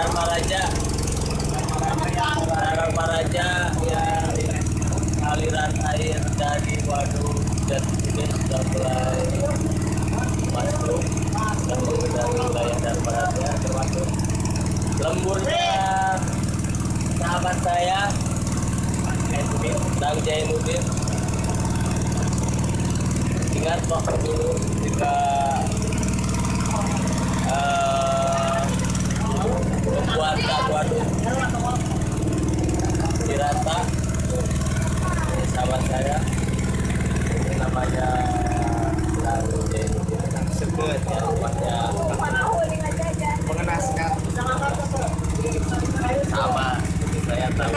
Dharma Raja. Dharma Raja yang aliran air dari waduk dan ini sudah mulai masuk dari wilayah Dharma Raja, termasuk lemburnya sahabat saya Bang Jainuddin. Ingat waktu dulu ketika membuat waduk Cirata, ini sahabat saya, ini namanya Bang Jainuddin. Sebut ya, rumahnya mengenaskan sama seperti saya tahu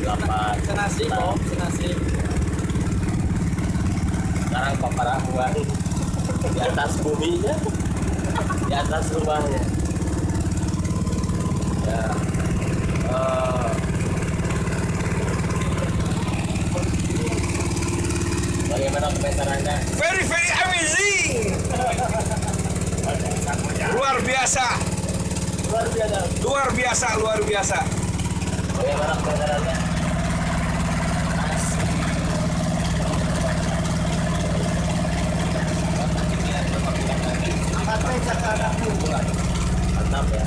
8 senasib om, senasib. Sekarang paparahuan di atas buminya, di atas rumahnya ya. Bagaimana komentar Anda? Very amazing. Luar biasa. Luar biasa. Bagaimana komentar Anda? Mantap ya.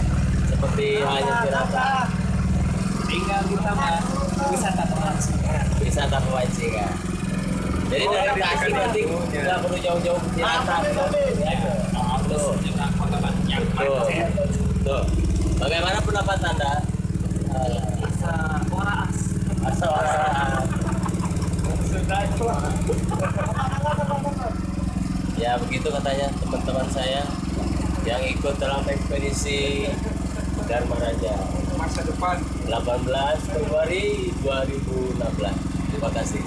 Seperti hanya Cirata. Tinggal kita mah wisata pemancingan. Jadi dari Bekasi nanti nggak perlu jauh-jauh ke Cirata. Tuh. Bagaimana pendapat Anda? Asa waras. Ya begitu katanya teman-teman saya yang ikut dalam ekspedisi Dharma Raja Masa depan 18 Februari 2016. Terima kasih.